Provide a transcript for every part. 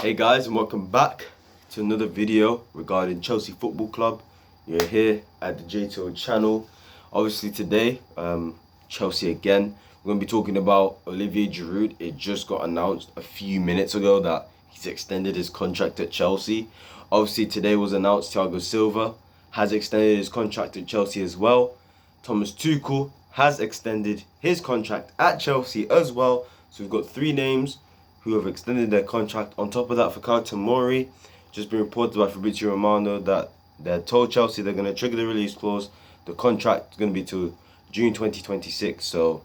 Hey guys, and welcome back to another video regarding Chelsea Football Club. You're here at the Untitled channel. Obviously today, Chelsea again. We're going to be talking about Olivia Giroud. It just got announced a few minutes ago that he's extended his contract at Chelsea. Obviously today was announced Thiago Silva has extended his contract at Chelsea as well. Thomas Tuchel has extended his contract at Chelsea as well. So we've got three names who have extended their contract. On top of that, Fikayo Tomori, just been reported by Fabrizio Romano that they told Chelsea they're going to trigger the release clause. The contract is going to be to June 2026. So,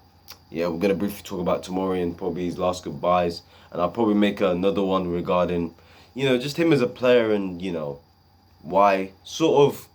yeah, we're going to briefly talk about Tomori and probably his last goodbyes. And I'll probably make another one regarding, just him as a player and, why, sort of,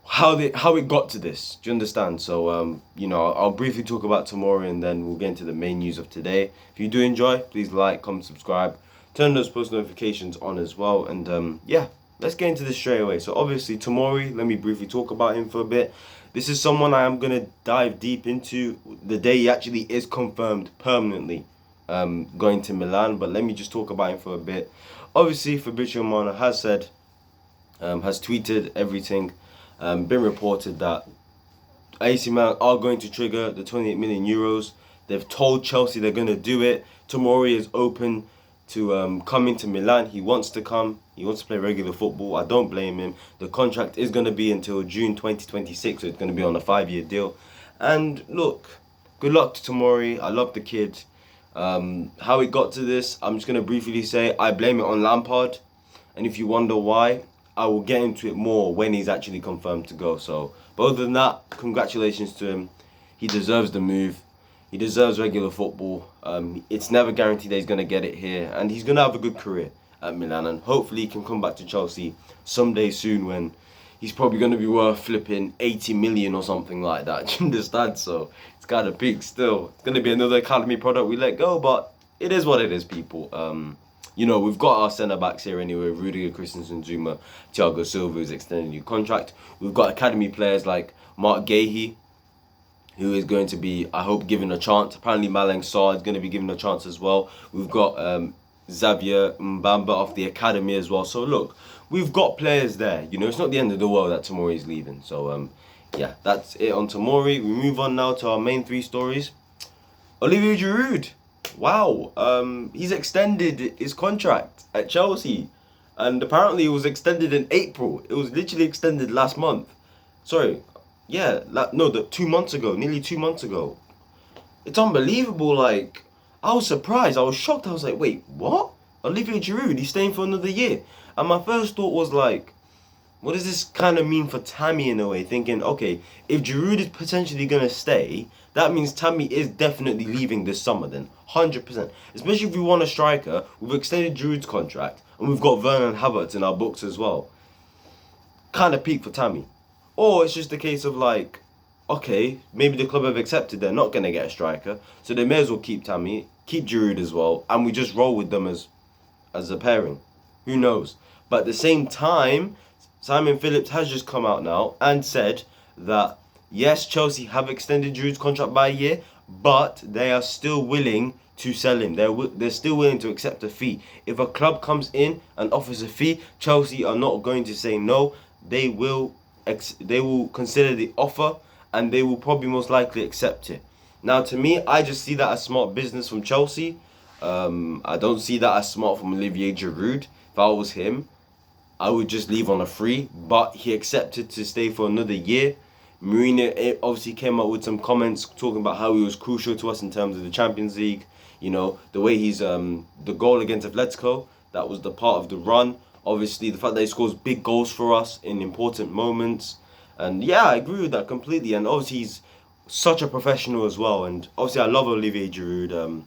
how it got to this. Do you understand? So I'll briefly talk about Tomori and then we'll get into the main news of today. If you do enjoy, please like, comment, subscribe, turn those post notifications on as well, and yeah, let's get into this straight away. So obviously Tomori, let me briefly talk about him for a bit. This is someone I am gonna dive deep into the day he actually is confirmed permanently going to Milan, but let me just talk about him for a bit. Obviously Fabrizio Romano has said, has tweeted everything. Been reported that AC Milan are going to trigger the 28 million euros. They've told Chelsea they're going to do it. Tomori is open to coming to Milan. He wants to come. He wants to play regular football. I don't blame him. The contract is going to be until June 2026, so it's going to be on a 5-year deal. And look, good luck to Tomori. I love the kid. How it got to this, I'm just going to briefly say I blame it on Lampard. And if you wonder why, I will get into it more when he's actually confirmed to go. So, but other than that, congratulations to him. He deserves the move. He deserves regular football. It's never guaranteed that he's going to get it here. And he's going to have a good career at Milan. And hopefully he can come back to Chelsea someday soon when he's probably going to be worth flipping 80 million or something like that. Do you understand? So, it's kind of big still. It's going to be another academy product we let go. But it is what it is, people. We've got our centre-backs here anyway, Rudiger, Christensen, Zuma, Thiago Silva, who's extending a new contract. We've got academy players like Mark Gahey, who is going to be, I hope, given a chance. Apparently Malang Sarr is going to be given a chance as well. We've got Xavier Mbamba off the academy as well. So look, we've got players there. It's not the end of the world that Tomori is leaving. So, yeah, that's it on Tomori. We move on now to our main three stories. Olivia Giroud. Wow, he's extended his contract at Chelsea, and apparently it was extended in April. It was literally extended last month. Sorry, yeah, 2 months ago, nearly 2 months ago. It's unbelievable. Like, I was surprised. I was shocked. I was like, wait, what? Olivia Giroud, he's staying for another year. And my first thought was like, what does this kind of mean for Tammy in a way? Thinking, okay, if Giroud is potentially going to stay, that means Tammy is definitely leaving this summer then. 100%. Especially if we want a striker, we've extended Giroud's contract, and we've got Vernon Havertz in our books as well. Kind of peak for Tammy. Or it's just a case of like, okay, maybe the club have accepted they're not going to get a striker, so they may as well keep Tammy, keep Giroud as well, and we just roll with them as a pairing. Who knows? But at the same time, Simon Phillips has just come out now and said that, yes, Chelsea have extended Giroud's contract by a year, but they are still willing to sell him. They're still willing to accept a fee. If a club comes in and offers a fee, Chelsea are not going to say no. They will consider the offer and they will probably most likely accept it. Now, to me, I just see that as smart business from Chelsea. I don't see that as smart from Olivier Giroud. If I was him, I would just leave on a free, but he accepted to stay for another year. Mourinho obviously came up with some comments talking about how he was crucial to us in terms of the Champions League. The way he's the goal against Atletico, that was the part of the run. Obviously, the fact that he scores big goals for us in important moments. And yeah, I agree with that completely. And obviously, he's such a professional as well. And obviously, I love Olivier Giroud.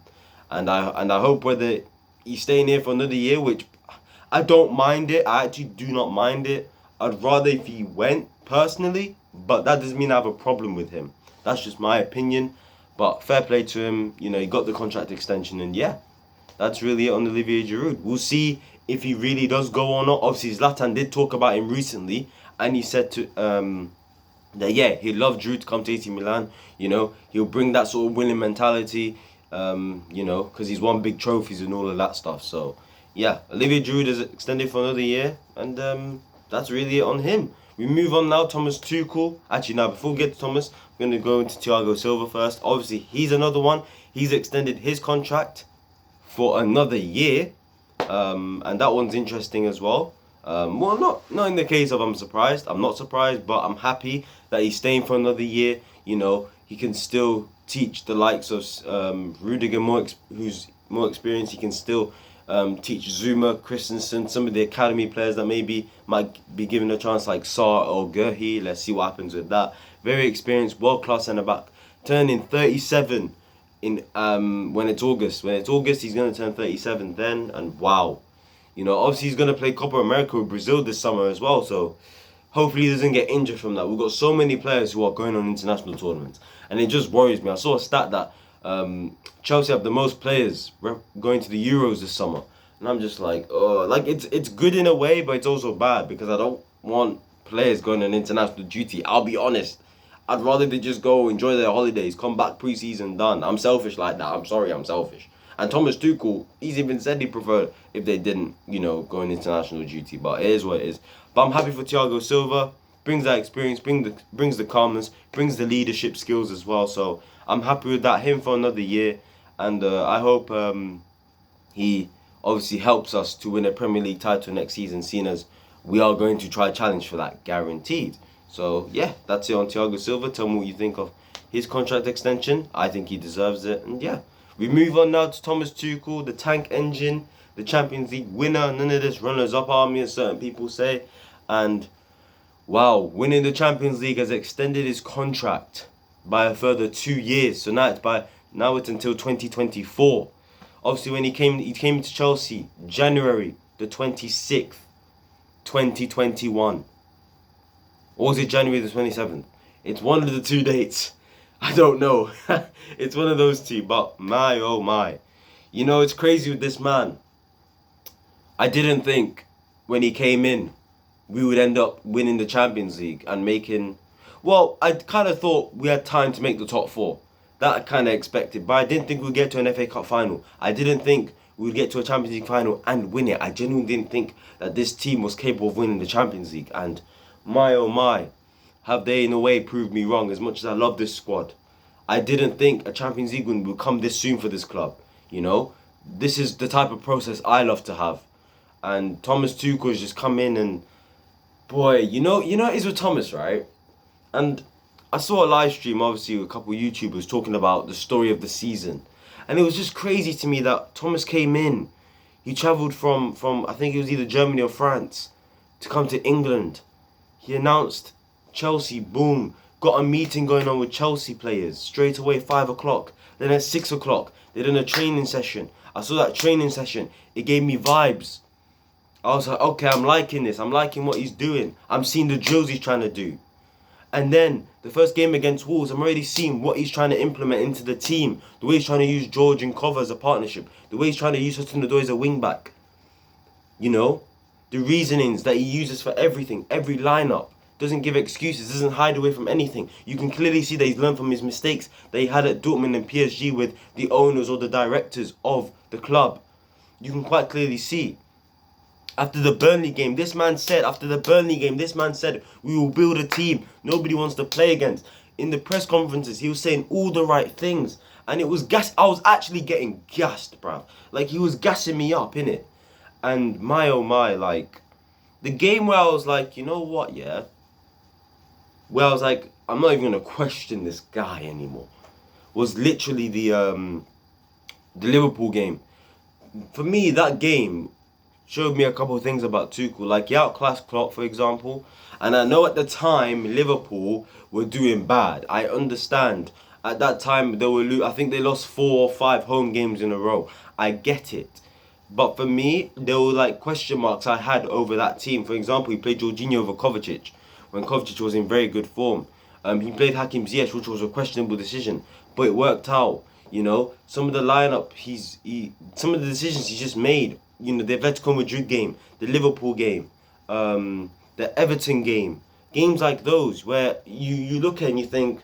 And I hope whether he's staying here for another year, which I don't mind it. I actually do not mind it. I'd rather if he went personally, but that doesn't mean I have a problem with him. That's just my opinion. But fair play to him. He got the contract extension, and yeah, that's really it on Olivier Giroud. We'll see if he really does go or not. Obviously, Zlatan did talk about him recently, and he said to that yeah, he'd love Giroud to come to AC Milan. He'll bring that sort of winning mentality. Because he's won big trophies and all of that stuff. So yeah, Olivia Giroud is extended for another year, and that's really it on him. We move on now. Thomas Tuchel. Actually, now before we get to Thomas, we're going to go into Thiago Silva first. Obviously, he's another one. He's extended his contract for another year, and that one's interesting as well. Well, not in the case of I'm surprised. I'm not surprised, but I'm happy that he's staying for another year. You know, he can still teach the likes of Rudiger, who's more experienced. He can still teach Zuma, Christensen, some of the academy players that maybe might be given a chance, like Sarr or Gurhi. Let's see what happens with that. Very experienced, world class centre back, turning 37 in when it's August. When it's August, he's gonna turn 37 then, and wow. You know, obviously he's going to play Copa America with Brazil this summer as well, so hopefully he doesn't get injured from that. We've got so many players who are going on international tournaments, and it just worries me. I saw a stat that Chelsea have the most players going to the Euros this summer, and I'm just like, oh, like it's good in a way, but it's also bad because I don't want players going on international duty. I'll be honest. I'd rather they just go enjoy their holidays, come back pre-season done. I'm selfish like that. I'm sorry, I'm selfish. And Thomas Tuchel, he's even said he preferred if they didn't, you know, go on international duty. But it is what it is. But I'm happy for Thiago Silva. Brings that experience, brings the calmness, brings the leadership skills as well. So I'm happy with that. Him for another year. And I hope he obviously helps us to win a Premier League title next season, seeing as we are going to try challenge for that, guaranteed. So yeah, that's it on Thiago Silva. Tell me what you think of his contract extension. I think he deserves it. And yeah. We move on now to Thomas Tuchel, the tank engine, the Champions League winner. None of this runners-up army, as certain people say. And wow, winning the Champions League has extended his contract by a further 2 years. So now it's until 2024. Obviously, when he came to Chelsea January the 26th, 2021. Or was it January the 27th? It's one of the two dates. I don't know. It's one of those two, but my oh my. You know, it's crazy with this man. I didn't think when he came in we would end up winning the Champions League and making... Well, I kind of thought we had time to make the top four. That I kind of expected, but I didn't think we'd get to an FA Cup final. I didn't think we'd get to a Champions League final and win it. I genuinely didn't think that this team was capable of winning the Champions League. And my oh my. Have they in a way proved me wrong? As much as I love this squad, I didn't think a Champions League win would come this soon for this club. You know, this is the type of process I love to have. And Thomas Tuchel has just come in and, boy, you know it is with Thomas, right? And I saw a live stream, obviously, with a couple of YouTubers talking about the story of the season. And it was just crazy to me that Thomas came in. He travelled from I think it was either Germany or France to come to England. He announced Chelsea, boom, got a meeting going on with Chelsea players straight away, 5 o'clock. Then at 6 o'clock, they did a training session. I saw that training session. It gave me vibes. I was like, okay, I'm liking this. I'm liking what he's doing. I'm seeing the drills he's trying to do. And then the first game against Wolves, I'm already seeing what he's trying to implement into the team. The way he's trying to use George and Cover as a partnership. The way he's trying to use Hudson Odoi as a wing back. You know, the reasonings that he uses for everything, every lineup. Doesn't give excuses, doesn't hide away from anything. You can clearly see that he's learned from his mistakes that he had at Dortmund and PSG with the owners or the directors of the club. You can quite clearly see. After the Burnley game, this man said, we will build a team nobody wants to play against. In the press conferences, he was saying all the right things. And it was I was actually getting gassed, bruv. Like, he was gassing me up, innit? And my oh my, like, the game where I was like, you know what, yeah? Where I was like, I'm not even going to question this guy anymore, was literally the Liverpool game. For me, that game showed me a couple of things about Tuchel. Like, he outclassed Klopp, for example. And I know at the time, Liverpool were doing bad. I understand. At that time, I think they lost 4 or 5 home games in a row. I get it. But for me, there were like question marks I had over that team. For example, he played Jorginho over Kovacic when Kovacic was in very good form. He played Hakim Ziyech, which was a questionable decision, but it worked out. You know, some of the lineup some of the decisions he just made. You know, the Atletico Madrid game, the Liverpool game, the Everton game, games like those where you look at and you think,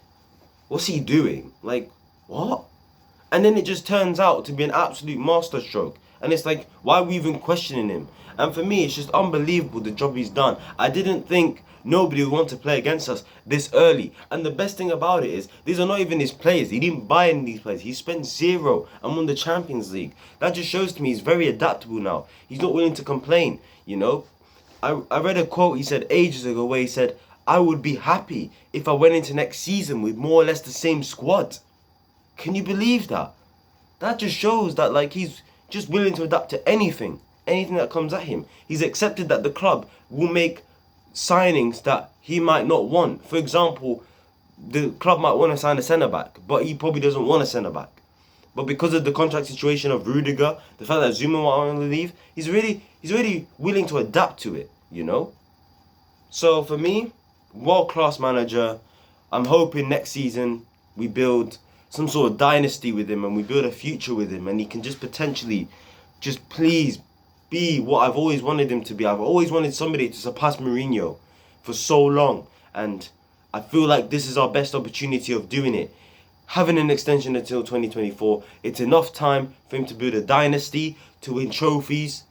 what's he doing? Like, what? And then it just turns out to be an absolute masterstroke. And it's like, why are we even questioning him? And for me, it's just unbelievable the job he's done. I didn't think nobody would want to play against us this early. And the best thing about it is, these are not even his players. He didn't buy any of these players. He spent zero and won the Champions League. That just shows to me he's very adaptable now. He's not willing to complain, you know. I read a quote he said ages ago where he said, I would be happy if I went into next season with more or less the same squad. Can you believe that? That just shows that, like, he's just willing to adapt to anything that comes at him. He's accepted that the club will make signings that he might not want. For example, the club might want to sign a centre-back, but he probably doesn't want a centre-back. But because of the contract situation of Rudiger, the fact that Zuma might want to leave, he's really willing to adapt to it, you know? So for me, world-class manager. I'm hoping next season we build some sort of dynasty with him and we build a future with him, and he can just potentially just please be what I've always wanted him to be. I've always wanted somebody to surpass Mourinho for so long, and I feel like this is our best opportunity of doing it. Having an extension until 2024, it's enough time for him to build a dynasty, to win trophies,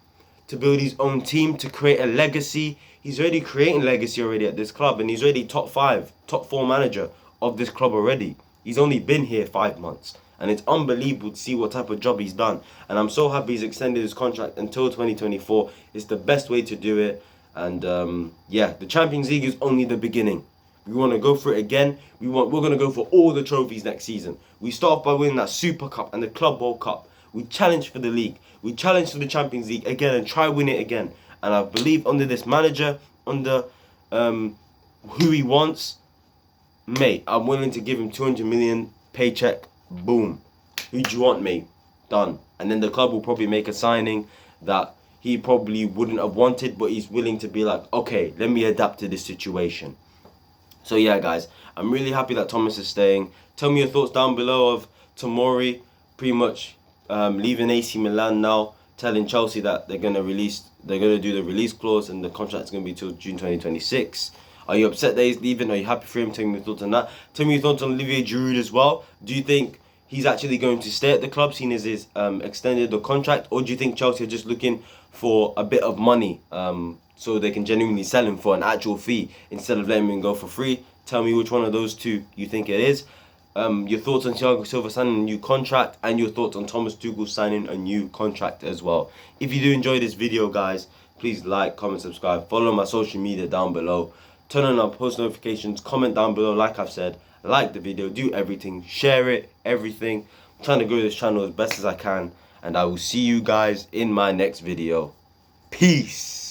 to build his own team, to create a legacy. He's already creating legacy already at this club, and he's already top 4 manager of this club already. He's only been here 5 months, and it's unbelievable to see what type of job he's done. And I'm so happy he's extended his contract until 2024. It's the best way to do it. And yeah, the Champions League is only the beginning. We want to go for it again. We're going to go for all the trophies next season. We start off by winning that Super Cup and the Club World Cup. We challenge for the league. We challenge for the Champions League again and try win it again. And I believe under this manager, under who he wants, mate, I'm willing to give him 200 million paycheck. Boom. Who do you want, mate? Done. And then the club will probably make a signing that he probably wouldn't have wanted, but he's willing to be like, okay, let me adapt to this situation. So yeah, guys, I'm really happy that Thomas is staying. Tell me your thoughts down below of Tomori pretty much leaving AC Milan now, telling Chelsea that they're gonna do the release clause and the contract's gonna be till June 2026. Are you upset that he's leaving? Are you happy for him? Tell me your thoughts on that. Tell me your thoughts on Olivia Giroud as well. Do you think he's actually going to stay at the club, seeing as he's extended the contract, or do you think Chelsea are just looking for a bit of money so they can genuinely sell him for an actual fee instead of letting him go for free? Tell me which one of those two you think it is. Your thoughts on Thiago Silva signing a new contract, and your thoughts on Thomas Tuchel signing a new contract as well. If you do enjoy this video, guys, please like, comment, subscribe, follow my social media down below, turn on our post notifications, comment down below like I've said, like the video, do everything, share it, everything. I'm trying to grow this channel as best as I can, and I will see you guys in my next video. Peace.